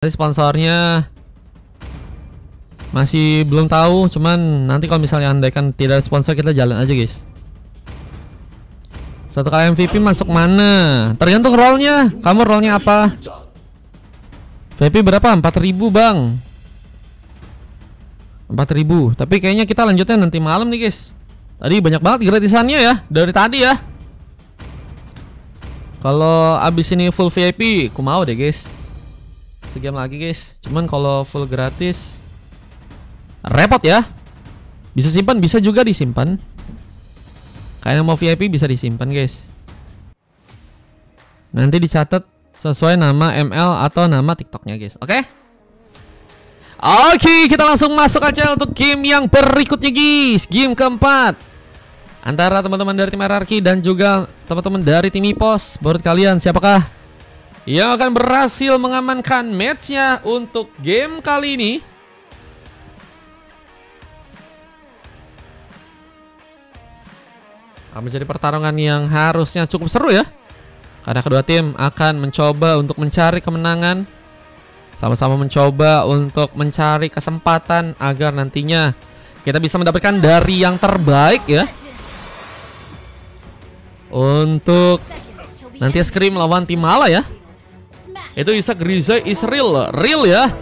Sponsornya masih belum tahu, cuman nanti kalau misalnya andaikan tidak ada sponsor kita jalan aja guys. Satu kali MVP masuk mana? Tergantung rollnya. Kamu rollnya apa? VP berapa? 4.000 bang. 4.000. Tapi kayaknya kita lanjutnya nanti malam nih guys. Tadi banyak banget gratisannya ya dari tadi ya. Kalau abis ini full VIP, aku mau deh guys. Segame lagi guys. Cuman kalau full gratis repot ya. Bisa simpan, bisa juga disimpan. Kayak mau VIP bisa disimpan guys. Nanti dicatat sesuai nama ML atau nama TikToknya guys. Oke? Oke, kita langsung masuk aja untuk game yang berikutnya guys. Game keempat antara teman-teman dari tim RRQ dan juga teman-teman dari tim EPOS. Menurut kalian siapakah yang akan berhasil mengamankan matchnya untuk game kali ini? Akan menjadi pertarungan yang harusnya cukup seru ya, karena kedua tim akan mencoba untuk mencari kemenangan, sama-sama mencoba untuk mencari kesempatan agar nantinya kita bisa mendapatkan dari yang terbaik ya, untuk nanti Scream lawan tim Mala ya. Itu Isak Grizzly is real ya.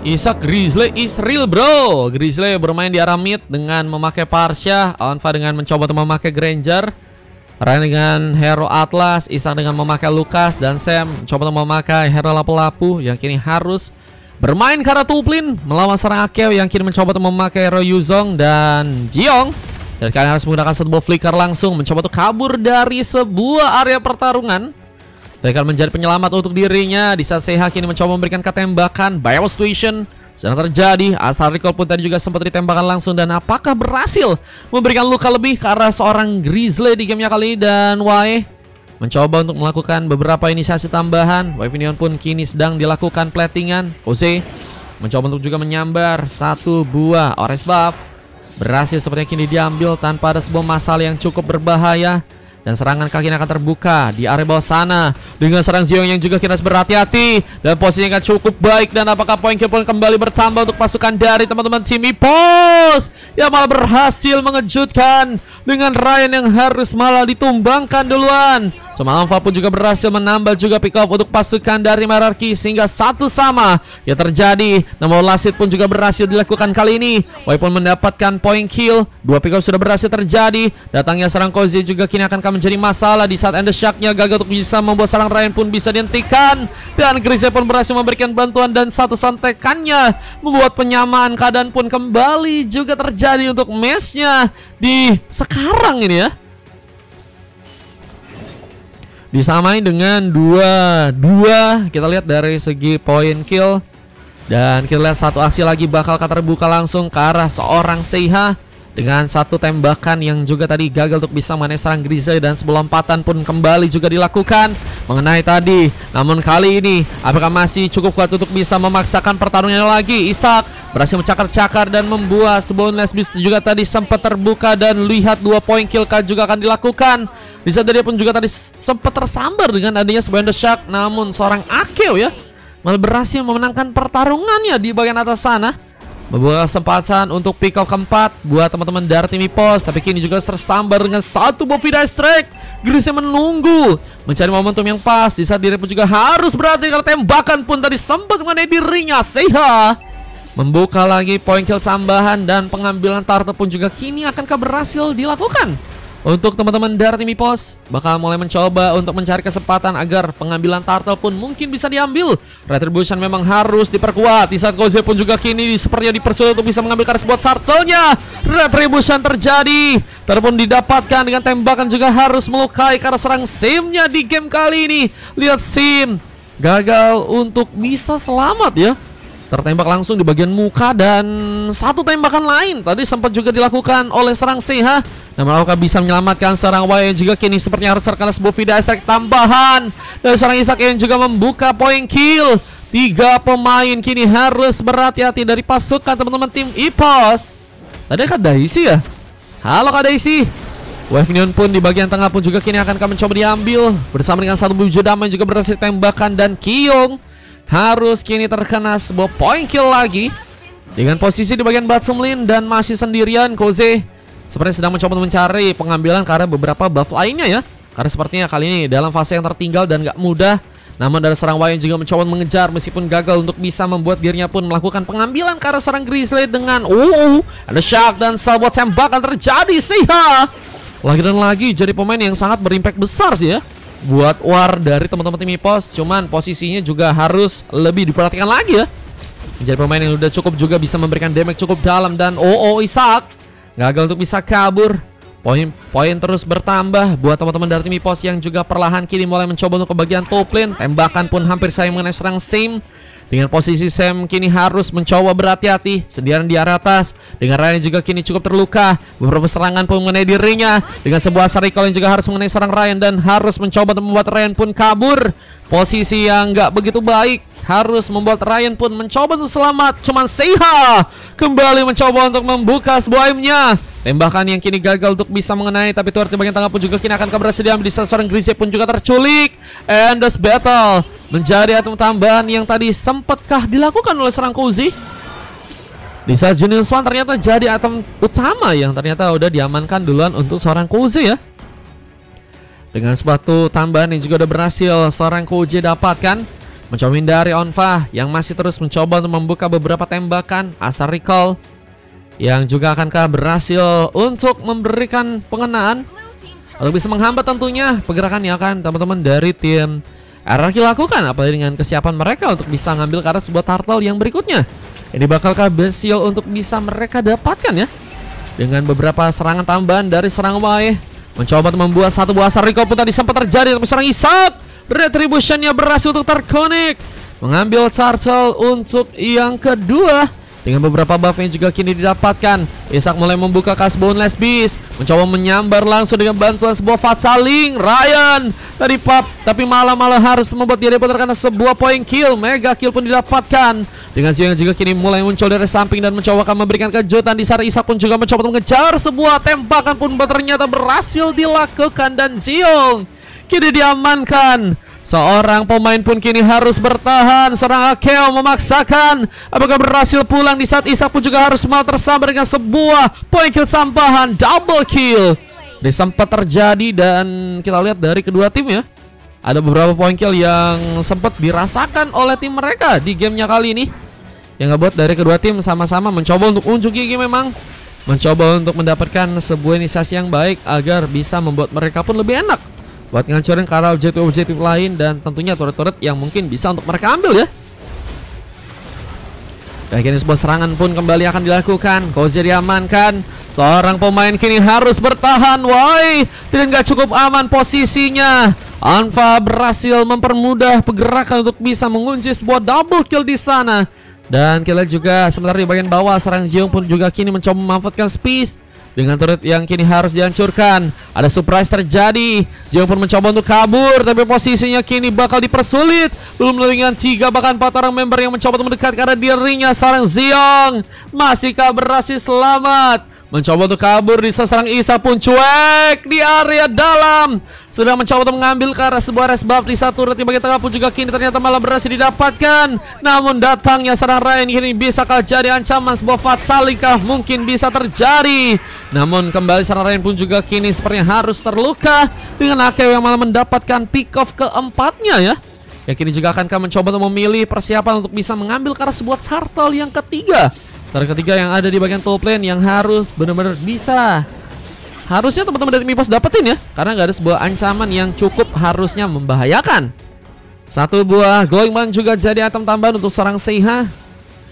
Isak Grizzly is real bro. Grizzly bermain di arah mid dengan memakai Parsha, Onfa dengan mencoba untuk memakai Granger, Ryan dengan hero Atlas, Isak dengan memakai Lucas, dan Sam mencoba untuk memakai hero lapu-lapu yang kini harus bermain karena Tuplin melawan seorang Akeo yang kini mencoba untuk memakai hero Yuzong dan Jiong. Dan kalian harus menggunakan satu flicker langsung mencoba untuk kabur dari sebuah area pertarungan. Mereka menjadi penyelamat untuk dirinya di saat Seha kini mencoba memberikan ketembakan. Bio situation sedang terjadi. Asal Recall pun tadi juga sempat ditembakkan langsung, dan apakah berhasil memberikan luka lebih ke arah seorang Grizzly di gamenya kali ini. Dan Wae mencoba untuk melakukan beberapa inisiasi tambahan. Wavinion pun kini sedang dilakukan platingan. Jose mencoba untuk juga menyambar satu buah orange buff. Berhasil sepertinya kini diambil tanpa ada sebuah masalah yang cukup berbahaya. Dan serangan kaki akan terbuka di area bawah sana dengan serang Ziong yang juga kita harus berhati-hati. Dan posisinya kan cukup baik. Dan apakah poin kill pun kembali bertambah untuk pasukan dari teman-teman tim EPOS yang malah berhasil mengejutkan dengan Ryan yang harus malah ditumbangkan duluan. Cuma Alpha pun juga berhasil menambah juga pick off untuk pasukan dari Merarki sehingga satu sama yang terjadi. Namun Lasit pun juga berhasil dilakukan kali ini. Wai pun mendapatkan point kill. Dua pick off sudah berhasil terjadi. Datangnya serang Kozi juga kini akan menjadi masalah di saat Ender Shark-nya gagal untuk bisa membuat serang Ryan pun bisa dihentikan. Dan Grizzly pun berhasil memberikan bantuan dan satu santekannya membuat penyamaan keadaan pun kembali juga terjadi untuk match-nya di sekarang ini ya. Disamai dengan 2-2. Kita lihat dari segi point kill. Dan kita lihat satu aksi lagi bakal terbuka langsung ke arah seorang Seiha dengan satu tembakan yang juga tadi gagal untuk bisa mengenai serang Grizzly. Dan sebuah lompatan pun kembali juga dilakukan mengenai tadi. Namun kali ini apakah masih cukup kuat untuk bisa memaksakan pertarungannya lagi? Isak berhasil mencakar-cakar dan membuat sebuah lesbis juga tadi sempat terbuka. Dan lihat 2 point kill juga akan dilakukan. Di saat dia pun juga tadi sempat tersambar dengan adanya sebuah Ender Shark. Namun seorang Akeo ya malah berhasil memenangkan pertarungannya di bagian atas sana, membuka kesempatan untuk pick off keempat buat teman-teman dari tim EPOS. Tapi kini juga tersambar dengan satu Boppy Dice Strike. Grizzly menunggu mencari momentum yang pas. Di saat diri pun juga harus berhati kalau tembakan pun tadi sempat mengenai dirinya. Seiha membuka lagi point kill tambahan. Dan pengambilan turtle pun juga kini akankah berhasil dilakukan untuk teman-teman dari tim EPOS. Bakal mulai mencoba untuk mencari kesempatan agar pengambilan turtle pun mungkin bisa diambil. Retribution memang harus diperkuat. Di saat Koze pun juga kini sepertinya dipersulit untuk bisa mengambil sebuah turtle-nya. Retribution terjadi, terpun didapatkan dengan tembakan juga harus melukai karena serang Sim-nya di game kali ini. Lihat Sim gagal untuk bisa selamat ya, tertembak langsung di bagian muka. Dan satu tembakan lain tadi sempat juga dilakukan oleh serang Seiha. Namun apakah bisa menyelamatkan serang Wai yang juga kini sepertinya harus terkena sebuah video strike tambahan. Dan serang Isak yang juga membuka point kill. 3 pemain kini harus berhati-hati dari pasukan teman-teman tim EPOS. Tadi Kak Daisy ya. Halo Kak Daisy. Wavinion pun di bagian tengah pun juga kini akan mencoba diambil bersama dengan satu buju damai juga berhasil tembakan. Dan Kyung harus kini terkena sebuah point kill lagi. Dengan posisi di bagian bottom lane dan masih sendirian, Koze sepertinya sedang mencoba mencari pengambilan karena beberapa buff lainnya ya. Karena sepertinya kali ini dalam fase yang tertinggal dan gak mudah. Namun dari seorang Wayne juga mencoba mengejar meskipun gagal untuk bisa membuat dirinya pun melakukan pengambilan karena seorang Grizzly dengan ada shock dan sebuah tembakan terjadi. Siha lagi dan lagi jadi pemain yang sangat berimpact besar sih ya buat war dari teman-teman tim EPOS. Cuman posisinya juga harus lebih diperhatikan lagi ya. Menjadi pemain yang udah cukup juga bisa memberikan damage cukup dalam. Dan Isaac gagal untuk bisa kabur. Poin terus bertambah buat teman-teman dari tim EPOS yang juga perlahan kini mulai mencoba untuk ke bagian top lane. Tembakan pun hampir saya mengenai serang Sam. Dengan posisi Sam kini harus mencoba berhati-hati. Sendirian di area atas. Dengan Ryan juga kini cukup terluka. Beberapa serangan pun mengenai dirinya. Dengan sebuah recall yang juga harus mengenai serang Ryan. Dan harus mencoba untuk membuat Ryan pun kabur. Posisi yang nggak begitu baik. Harus membuat Ryan pun mencoba untuk selamat. Cuman Seiha kembali mencoba untuk membuka sebuah aimnya. Tembakan yang kini gagal untuk bisa mengenai. Tapi turret di bagian tengah pun juga kini akan berhasil diambil. Di saat seorang Grizzly pun juga terculik. Endless battle menjadi item tambahan yang tadi sempatkah dilakukan oleh seorang Koze. Di saat Junior Swan ternyata jadi item utama yang ternyata udah diamankan duluan untuk seorang Koze ya. Dengan sepatu tambahan yang juga udah berhasil seorang Koze dapatkan. Mencoba hindari Onfa yang masih terus mencoba untuk membuka beberapa tembakan. Astar Recall yang juga akankah berhasil untuk memberikan pengenaan atau bisa menghambat tentunya pergerakan yang akan teman-teman dari tim RRQ lakukan. Apalagi dengan kesiapan mereka untuk bisa ngambil ke arah sebuah turtle yang berikutnya. Ini bakalkah berhasil untuk bisa mereka dapatkan ya. Dengan beberapa serangan tambahan dari serang Wae. Mencoba untuk membuat satu buah Astar Recall pun tadi sempat terjadi. Tapi serang Isaac retributionnya berhasil untuk terconnect. Mengambil turtle untuk yang kedua. Dengan beberapa buff yang juga kini didapatkan. Isaac mulai membuka kas boneless beast. Mencoba menyambar langsung dengan bantuan sebuah Fatsaling. Ryan tadi pop, tapi malah harus membuat dia dapat terkena sebuah point kill. Mega kill pun didapatkan. Dengan Zion yang juga kini mulai muncul dari samping dan mencoba akan memberikan kejutan. Di saat Isaac pun juga mencoba mengejar sebuah tembakan pun ternyata berhasil dilakukan. Dan Zion kini diamankan. Seorang pemain pun kini harus bertahan. Serang Akeo memaksakan. Apakah berhasil pulang di saat Isaac pun juga harus mau tersambar dengan sebuah point kill tambahan. Double kill ini sempat terjadi dan kita lihat dari kedua tim ya. Ada beberapa point kill yang sempat dirasakan oleh tim mereka di gamenya kali ini. Yang ngebuat dari kedua tim sama-sama mencoba untuk unjuk gigi memang. Mencoba untuk mendapatkan sebuah inisiasi yang baik agar bisa membuat mereka pun lebih enak buat ngancurin ke arah objektif-objektif lain. Dan tentunya turret-turret yang mungkin bisa untuk mereka ambil ya. Dan kini sebuah serangan pun kembali akan dilakukan. Koze diamankan. Seorang pemain kini harus bertahan. Why? Dan gak cukup aman posisinya. Anfa berhasil mempermudah pergerakan untuk bisa mengunci sebuah double kill di sana. Dan kita juga sementara di bagian bawah serang Jiung pun juga kini mencoba memanfaatkan space. Dengan turret yang kini harus dihancurkan. Ada surprise terjadi. Jiung pun mencoba untuk kabur. Tapi posisinya kini bakal dipersulit. Belum dengan 3 bahkan 4 orang member yang mencoba untuk mendekat karena dirinya. Seorang Ziong masihkah berhasil selamat. Mencoba untuk kabur di serang Isa pun cuek di area dalam. Sedang mencoba untuk mengambil ke arah sebuah res buff di satu turret di bagian tengah pun juga kini ternyata malah berhasil didapatkan. Namun datangnya serang Ryan ini bisakah jadi ancaman sebuah Fatsalikah mungkin bisa terjadi. Namun kembali serang Ryan pun juga kini sepertinya harus terluka. Dengan Akeo yang malah mendapatkan pick off keempatnya ya. Yang kini juga akan mencoba untuk memilih persiapan untuk bisa mengambil ke arah sebuah turtle yang ketiga. Ketiga yang ada di bagian top lane yang harus benar-benar bisa. Harusnya teman-teman dari MIPOS dapetin ya. Karena nggak ada sebuah ancaman yang cukup harusnya membahayakan. Satu buah glowing man juga jadi item tambahan untuk seorang Seiha.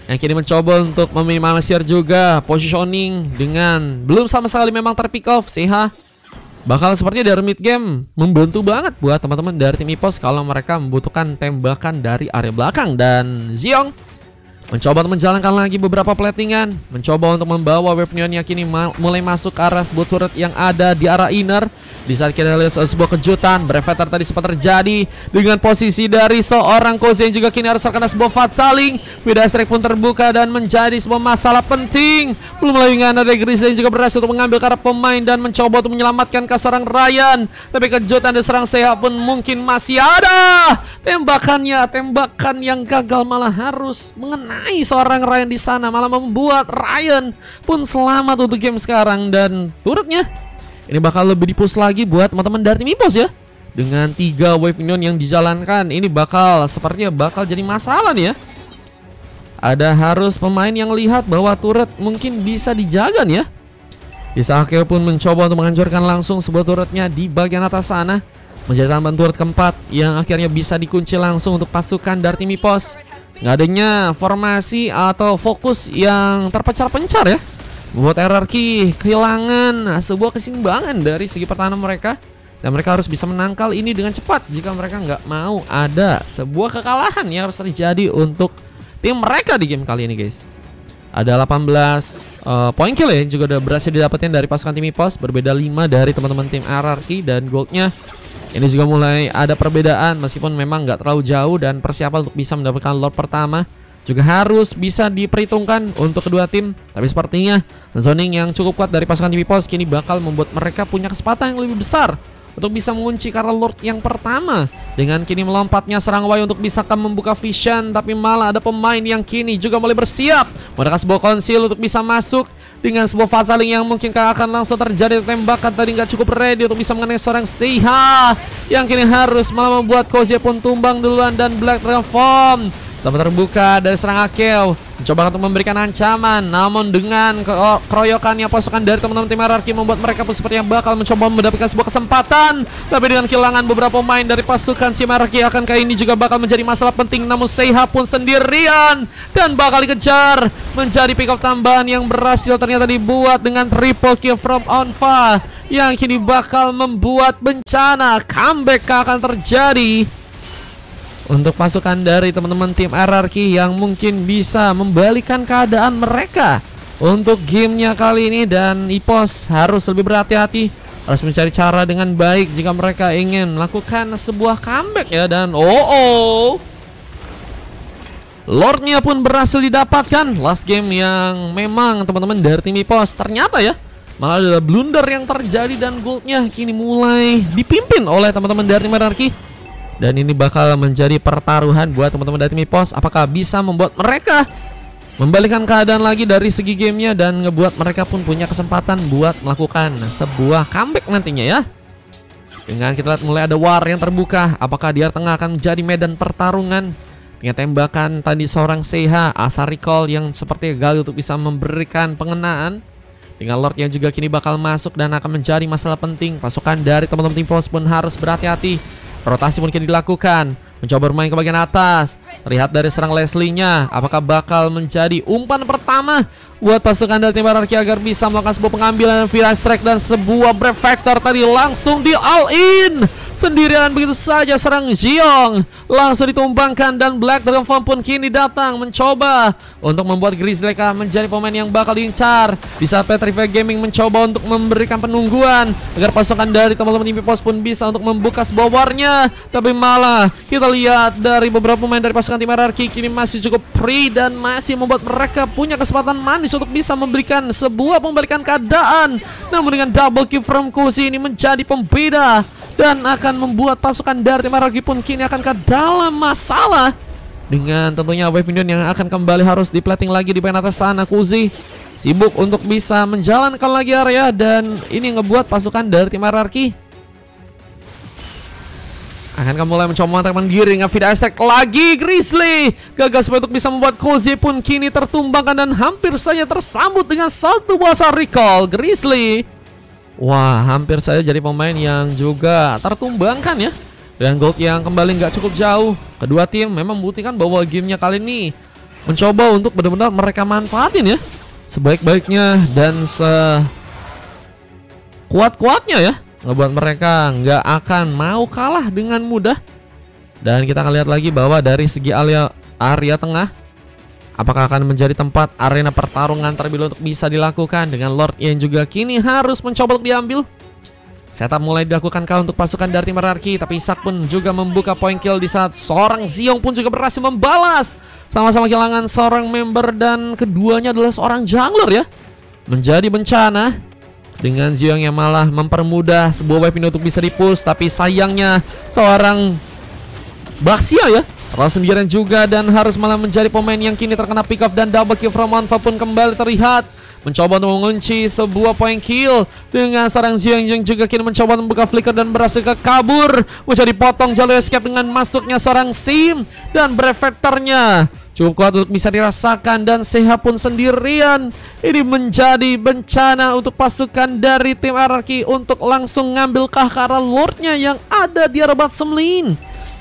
Yang kini mencoba untuk meminimalisir juga positioning dengan belum sama sekali memang terpick off. Seiha bakal sepertinya dari mid game membantu banget buat teman-teman dari tim EPOS kalau mereka membutuhkan tembakan dari area belakang. Dan Ziong mencoba untuk menjalankan lagi beberapa platingan, mencoba untuk membawa wave neonnya kini mulai masuk ke arah sebuah turret yang ada di arah inner. Di saat kita lihat sebuah kejutan, Brevetar tadi sempat terjadi dengan posisi dari seorang Koze yang juga kini harus terkena sebuah fight saling. Vida Strike pun terbuka dan menjadi sebuah masalah penting. Belum lagi dari Grizzly yang juga berhasil untuk mengambil ke arah pemain dan mencoba untuk menyelamatkan ke seorang Ryan. Tapi kejutan dari serang Seha pun mungkin masih ada. Tembakan yang gagal malah harus mengenai seorang Ryan di sana, malah membuat Ryan pun selamat untuk game sekarang. Dan turutnya ini bakal lebih dipush lagi buat teman-teman dari tim EPOS ya. Dengan 3 wave minion yang dijalankan, ini sepertinya bakal jadi masalah nih ya. Ada harus pemain yang lihat bahwa turret mungkin bisa dijaga nih ya. Isakeo pun mencoba untuk menghancurkan langsung sebuah turretnya di bagian atas sana, menjadi tambahan turret keempat yang akhirnya bisa dikunci langsung untuk pasukan dari tim EPOS. Nggak adanya formasi atau fokus yang terpencar-pencar ya, membuat RRQ kehilangan sebuah keseimbangan dari segi pertahanan mereka. Dan mereka harus bisa menangkal ini dengan cepat jika mereka nggak mau ada sebuah kekalahan yang harus terjadi untuk tim mereka di game kali ini guys. Ada 18 point kill ya yang juga udah berhasil didapatkan dari pasukan tim EPOS, berbeda 5 dari teman-teman tim RRQ. Dan goldnya ini juga mulai ada perbedaan, meskipun memang nggak terlalu jauh. Dan persiapan untuk bisa mendapatkan Lord pertama juga harus bisa diperhitungkan untuk kedua tim. Tapi sepertinya zoning yang cukup kuat dari pasukan tim EPOS kini bakal membuat mereka punya kesempatan yang lebih besar untuk bisa mengunci karena Lord yang pertama. Dengan kini melompatnya serang Wai untuk bisa membuka vision, tapi malah ada pemain yang kini juga mulai bersiap mereka sebuah konsil untuk bisa masuk dengan sebuah fight saling yang mungkin akan langsung terjadi. Tembakan tadi nggak cukup ready untuk bisa mengenai seorang Seha yang kini harus malah membuat Koze pun tumbang duluan. Dan Black Transform sama terbuka dari serang Akeo, mencoba untuk memberikan ancaman, namun dengan keroyokannya pasukan dari teman-teman tim RRQ membuat mereka pun sepertinya bakal mencoba mendapatkan sebuah kesempatan. Tapi dengan kehilangan beberapa pemain dari pasukan tim RRQ, akankah ini juga bakal menjadi masalah penting? Namun Seha pun sendirian dan bakal dikejar, menjadi pick up tambahan yang berhasil ternyata dibuat dengan triple kill from Onfa, yang kini bakal membuat bencana comeback akan terjadi untuk pasukan dari teman-teman tim RRQ yang mungkin bisa membalikan keadaan mereka untuk gamenya kali ini. Dan EPOS harus lebih berhati-hati, harus mencari cara dengan baik jika mereka ingin melakukan sebuah comeback ya. Dan Lordnya pun berhasil didapatkan. Last game yang memang teman-teman dari tim EPOS ternyata ya malah ada blunder yang terjadi, dan goldnya kini mulai dipimpin oleh teman-teman dari tim RRQ. Dan ini bakal menjadi pertaruhan buat teman-teman dari tim EPOS, apakah bisa membuat mereka membalikan keadaan lagi dari segi gamenya dan ngebuat mereka pun punya kesempatan buat melakukan sebuah comeback nantinya ya. Dengan kita lihat mulai ada war yang terbuka, apakah di tengah akan menjadi medan pertarungan dengan tembakan tadi seorang Seha, Asa Recall yang seperti gagal untuk bisa memberikan pengenaan. Dengan Lord yang juga kini bakal masuk dan akan menjadi masalah penting. Pasukan dari teman-teman tim EPOS pun harus berhati-hati. Rotasi mungkin dilakukan, mencoba bermain ke bagian atas. Lihat dari serang Leslie-nya, apakah bakal menjadi umpan pertama buat pasukan dari tim RRQ agar bisa melakukan sebuah pengambilan Vida Strike. Dan sebuah Brave Factor tadi langsung di all in sendirian begitu saja. Serang Jiong langsung ditumbangkan, dan Black Dragon Form pun kini datang mencoba untuk membuat Grizzly menjadi pemain yang bakal diincar. Di saat Petrify Gaming mencoba untuk memberikan penungguan agar pasukan dari teman-teman tim EPOS pun bisa untuk membuka sebuah warnya, tapi malah kita lihat dari beberapa pemain dari pasukan tim RRQ kini masih cukup free dan masih membuat mereka punya kesempatan manis untuk bisa memberikan sebuah pembalikan keadaan. Namun dengan double kill from Koze ini menjadi pembeda dan akan membuat pasukan dari tim RRQ pun kini akan ke dalam masalah. Dengan tentunya wave minion yang akan kembali harus diplating lagi di bagian atas sana. Koze sibuk untuk bisa menjalankan lagi area, dan ini ngebuat pasukan dari tim RRQ akan mulai mencoba memantapkan diri dengan Vida Strike lagi. Grizzly gagal untuk bisa membuat Koze pun kini tertumbangkan dan hampir saja tersambut dengan satu bahasa recall. Grizzly, wah, hampir saja jadi pemain yang juga tertumbangkan ya. Dan gold yang kembali nggak cukup jauh. Kedua tim memang membuktikan bahwa gamenya kali ini mencoba untuk benar-benar mereka manfaatin ya sebaik-baiknya dan sekuat-kuatnya ya, ngebuat mereka nggak akan mau kalah dengan mudah. Dan kita akan lihat lagi bahwa dari segi area tengah Apakah akan menjadi tempat arena pertarungan terlebih untuk bisa dilakukan dengan Lord yang juga kini harus mencoba untuk diambil. Setup mulai dilakukan kah untuk pasukan dari tim Hierarchy, tapi Isak pun juga membuka point kill di saat seorang Xiong pun juga berhasil membalas. Sama-sama kehilangan seorang member dan keduanya adalah seorang jungler ya. Menjadi bencana dengan Xiong yang malah mempermudah sebuah weapon untuk bisa dipush, tapi sayangnya seorang Baxia ya terlalu sendirian juga dan harus malah menjadi pemain yang kini terkena pick off dan double kill from Monfa pun kembali terlihat mencoba untuk mengunci sebuah point kill dengan seorang Xiong yang juga kini mencoba membuka flicker dan berhasil kabur, menjadi potong jalur escape dengan masuknya seorang Sim dan Brevectornya cukup kuat untuk bisa dirasakan dan Seha pun sendirian. Ini menjadi bencana untuk pasukan dari tim Hierarchy untuk langsung ngambil ke arah Lordnya yang ada di arah bottom lane.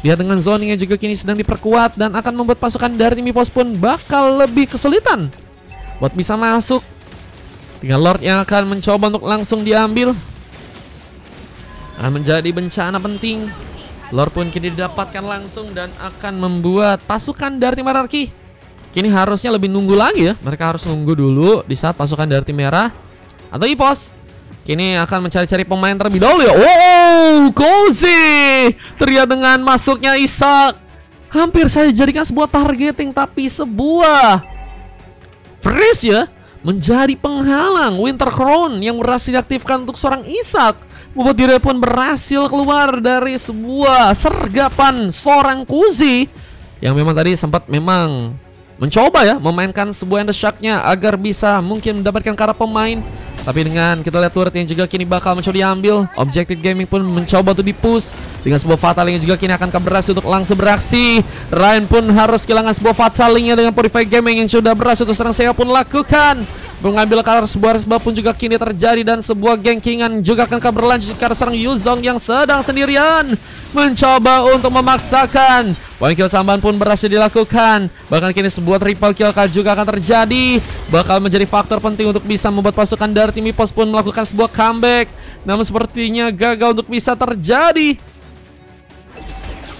Dia dengan zoning yang juga kini sedang diperkuat dan akan membuat pasukan dari tim EPOS pun bakal lebih kesulitan buat bisa masuk. Dengan Lord yang akan mencoba untuk langsung diambil, akan menjadi bencana penting. Lord pun kini didapatkan langsung dan akan membuat pasukan dari tim Hierarchy kini harusnya lebih nunggu lagi ya. Mereka harus nunggu dulu di saat pasukan dari tim merah atau EPOS kini akan mencari-cari pemain terlebih dahulu ya. Oh, Cozy terlihat dengan masuknya Isak. Hampir saya jadikan sebuah targeting, tapi sebuah freeze ya menjadi penghalang Winter Crown yang berhasil diaktifkan untuk seorang Isak, membuat dirinya pun berhasil keluar dari sebuah sergapan seorang Cozy yang memang tadi sempat memang mencoba ya memainkan sebuah Endershock-nya agar bisa mungkin mendapatkan ke arah pemain. Tapi dengan kita lihat turret yang juga kini bakal mencoba diambil, Objective Gaming pun mencoba untuk dipush dengan sebuah Fataling yang juga kini akan berhasil untuk langsung beraksi. Ryan pun harus kehilangan sebuah Fatalingnya dengan Purify Gaming yang sudah berhasil untuk serang saya pun lakukan. Mengambil karar sebuah resbah pun juga kini terjadi dan sebuah gengkingan juga akan berlanjut karena serang Yuzong yang sedang sendirian mencoba untuk memaksakan. Point kill tambahan pun berhasil dilakukan. Bahkan kini sebuah triple kill juga akan terjadi, bakal menjadi faktor penting untuk bisa membuat pasukan dari tim EPOS pun melakukan sebuah comeback. Namun sepertinya gagal untuk bisa terjadi.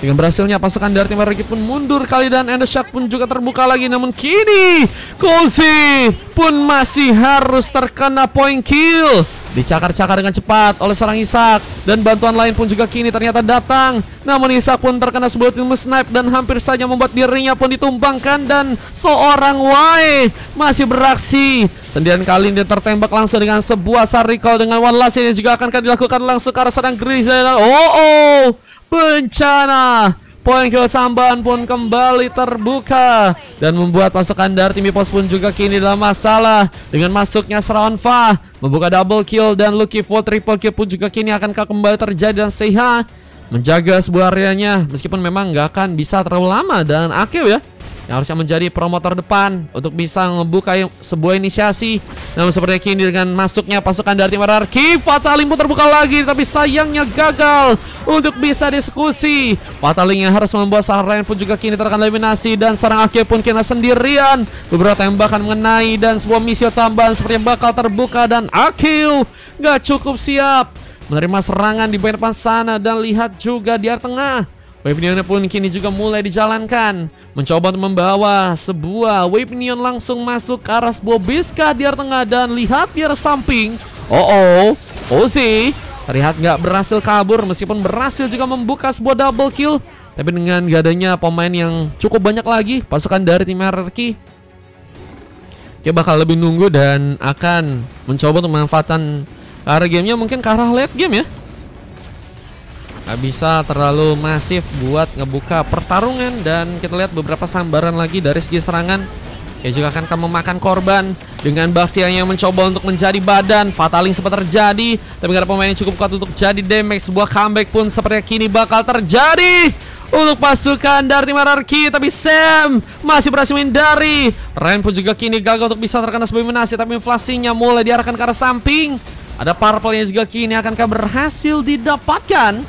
Dengan berhasilnya pasukan dari tim Hierarchy pun mundur kali dan Endershock pun juga terbuka lagi. Namun kini Cozy pun masih harus terkena point kill. Dicakar-cakar dengan cepat oleh seorang Isak dan bantuan lain pun juga kini ternyata datang. Namun Isak pun terkena sebuah ilmu snipe dan hampir saja membuat dirinya pun ditumbangkan dan seorang Wai masih beraksi. Sendirian kali ini tertembak langsung dengan sebuah sarikal dengan one last yang juga akan dilakukan langsung ke arah seorang Grizzly. Oh, bencana. Poin kill tambahan pun kembali terbuka dan membuat pasukan dari tim EPOS pun juga kini dalam masalah dengan masuknya Serawanfa membuka double kill dan Lucky for triple kill pun juga kini akan kembali terjadi dan Seha menjaga sebuah areanya meskipun memang nggak akan bisa terlalu lama dan Akeo ya yang harusnya menjadi promotor depan untuk bisa membuka sebuah inisiasi. Namun seperti kini dengan masuknya pasukan dari tim Hierarchy, Fataling pun terbuka lagi tapi sayangnya gagal untuk bisa diskusi. Fataling yang harus membuat Ryan pun juga kini terkena eliminasi dan seorang Akeo pun kena sendirian. Beberapa tembakan mengenai dan sebuah misi tambahan seperti yang bakal terbuka dan Akeo nggak cukup siap menerima serangan di bagian depan sana dan lihat juga di area tengah. Wave Neon pun kini juga mulai dijalankan, mencoba untuk membawa sebuah Wave Neon langsung masuk ke arah sebuah Biska di area tengah dan lihat di arah samping. Cozy terlihat nggak berhasil kabur meskipun berhasil juga membuka sebuah double kill. Tapi dengan gak adanya pemain yang cukup banyak lagi, pasukan dari tim Hierarchy bakal lebih nunggu dan akan mencoba untuk memanfaatkan ke arah gamenya mungkin ke arah late game ya. Gak bisa terlalu masif buat ngebuka pertarungan dan kita lihat beberapa sambaran lagi dari segi serangan yang juga akan memakan korban dengan Baxia yang mencoba untuk menjadi badan. Fataling sempat terjadi tapi gak ada pemain yang cukup kuat untuk jadi damage. Sebuah comeback pun seperti kini bakal terjadi untuk pasukan dari tim Hierarchy tapi Sam masih berhasil menghindari. Ryan pun juga kini gagal untuk bisa terkena sebuah eliminasi tapi inflasinya mulai diarahkan ke arah samping. Ada purple yang juga kini akan berhasil didapatkan.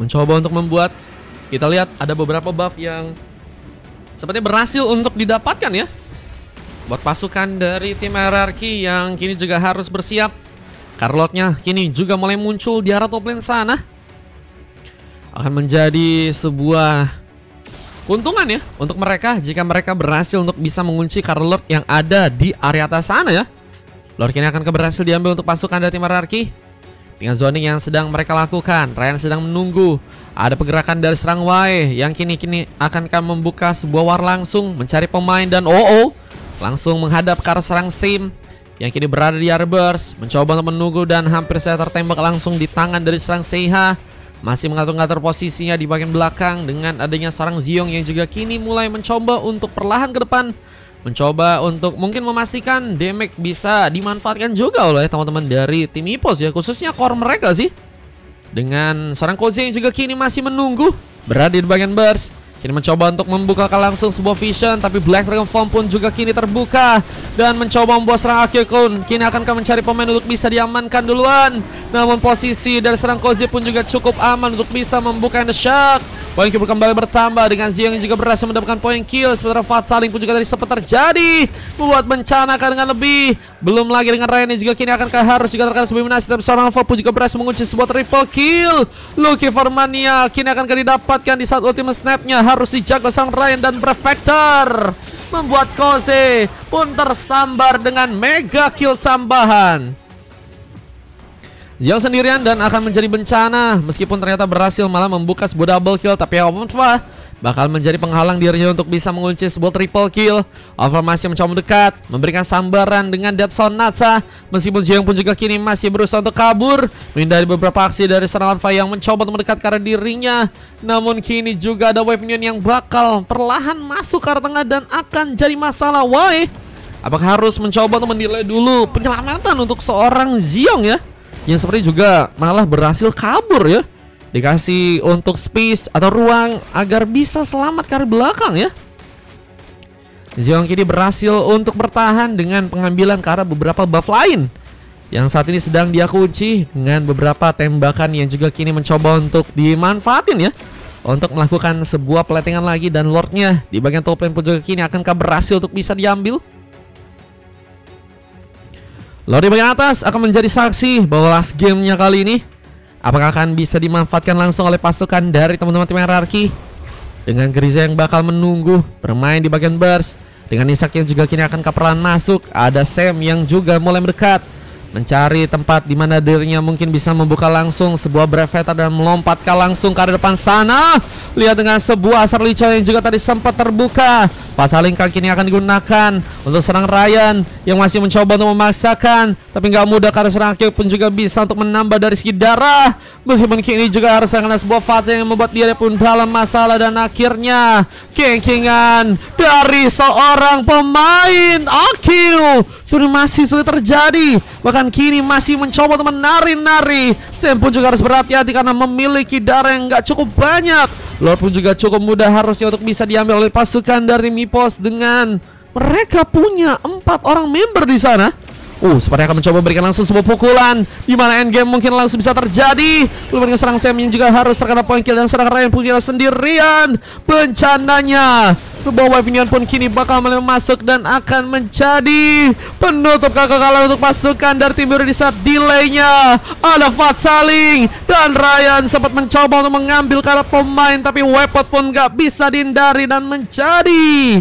Mencoba untuk membuat, kita lihat ada beberapa buff yang sepertinya berhasil untuk didapatkan ya buat pasukan dari tim Hierarchy yang kini juga harus bersiap Carlotnya kini juga mulai muncul di arah top lane sana. Akan menjadi sebuah keuntungan ya untuk mereka jika mereka berhasil untuk bisa mengunci Carlot yang ada di area atas sana ya. Lord kini akan berhasil diambil untuk pasukan dari tim hierarki. Dengan zoning yang sedang mereka lakukan, Ryan sedang menunggu. Ada pergerakan dari serang Wei yang kini akan membuka sebuah war langsung mencari pemain dan langsung menghadap ke arah serang Sim yang kini berada di Arbors, mencoba untuk menunggu dan hampir saya tertembak langsung di tangan dari serang Seiha. Masih mengatur-ngatur posisinya di bagian belakang dengan adanya seorang Ziong yang juga kini mulai mencoba untuk perlahan ke depan, mencoba untuk mungkin memastikan damage bisa dimanfaatkan juga oleh teman-teman dari tim EPOS ya, khususnya core mereka sih. Dengan seorang Koze yang juga kini masih menunggu berada di bagian burst. Kini mencoba untuk membukakan langsung sebuah vision, tapi Black Dragon Form pun juga kini terbuka dan mencoba membuat serang Akekun. Kini akankah mencari pemain untuk bisa diamankan duluan. Namun posisi dari serang Koze pun juga cukup aman untuk bisa membuka the shock. Poin kill kembali bertambah dengan Ziong yang juga berhasil mendapatkan poin kill. Sementara Fat Saling pun juga tadi sempat terjadi, membuat bencana dengan lebih. Belum lagi dengan Ryan yang juga kini akankah harus juga terkena sebuah minasi. Tapi seorang Alpha pun juga berhasil mengunci sebuah triple kill. Lucky Formania kini akankah didapatkan di saat ultimate snapnya. Harus dijaga sang Ryan dan Prefector, membuat Koze pun tersambar dengan mega kill tambahan. Ziong sendirian dan akan menjadi bencana. Meskipun ternyata berhasil malah membuka sebuah double kill, tapi Alpha bakal menjadi penghalang dirinya untuk bisa mengunci sebuah triple kill. Alpha masih mencoba mendekat, memberikan sambaran dengan Death Sonata. Meskipun Ziong pun juga kini masih berusaha untuk kabur, menghindari beberapa aksi dari serangan Alpha yang mencoba untuk mendekat ke arah dirinya. Namun kini juga ada wave minion yang bakal perlahan masuk ke arah tengah dan akan jadi masalah. Why? Apakah harus mencoba untuk mendelay dulu penyelamatan untuk seorang Ziong ya, yang seperti juga malah berhasil kabur ya. Dikasih untuk space atau ruang agar bisa selamat ke arah belakang ya. Ziong kini berhasil untuk bertahan dengan pengambilan ke arah beberapa buff lain yang saat ini sedang dia kunci dengan beberapa tembakan yang juga kini mencoba untuk dimanfaatin ya, untuk melakukan sebuah peletingan lagi. Dan Lordnya di bagian top lane pun juga kini akankah berhasil untuk bisa diambil. Lord di bagian atas akan menjadi saksi bahwa last gamenya kali ini apakah akan bisa dimanfaatkan langsung oleh pasukan dari teman-teman tim hierarki. Dengan Griza yang bakal menunggu bermain di bagian burst, dengan Isak yang juga kini akan keperluan masuk. Ada Sam yang juga mulai mendekat, mencari tempat di mana dirinya mungkin bisa membuka langsung sebuah Brevetar dan melompatkan langsung ke arah depan sana. Lihat dengan sebuah asar licau yang juga tadi sempat terbuka. Pasaling kini akan digunakan untuk serang Ryan yang masih mencoba untuk memaksakan, tapi nggak mudah karena serang Akil pun juga bisa untuk menambah dari segi darah. Meskipun kini juga harus kena sebuah fase yang membuat dia pun dalam masalah. Dan akhirnya kengkingan dari seorang pemain Akil masih sulit terjadi. Bahkan kini masih mencoba untuk menari-nari. Sam pun juga harus berhati-hati karena memiliki darah yang nggak cukup banyak. Lord pun juga cukup mudah harusnya untuk bisa diambil oleh pasukan dari EPOS dengan mereka punya 4 orang member di sana. Sepertinya akan mencoba berikan langsung sebuah pukulan di mana endgame mungkin langsung bisa terjadi. Belum dengan serang Sam yang juga harus terkena point kill dan serang Ryan pun sendirian. Bencananya sebuah wave minion pun kini bakal mulai masuk dan akan menjadi penutup kekalahan untuk pasukan dari tim biru di saat delaynya. Ada Fat Saling dan Ryan sempat mencoba untuk mengambil kalah pemain, tapi weapon pun gak bisa dihindari dan menjadi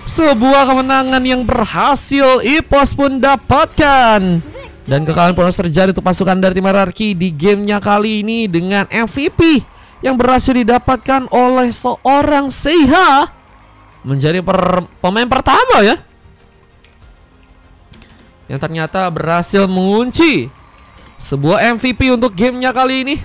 sebuah kemenangan yang berhasil EPOS pun dapatkan. Dan kekalahan pun harus terjadi untuk pasukan dari tim hierarki di gamenya kali ini dengan MVP yang berhasil didapatkan oleh seorang Seiha, menjadi pemain pertama ya yang ternyata berhasil mengunci sebuah MVP untuk gamenya kali ini.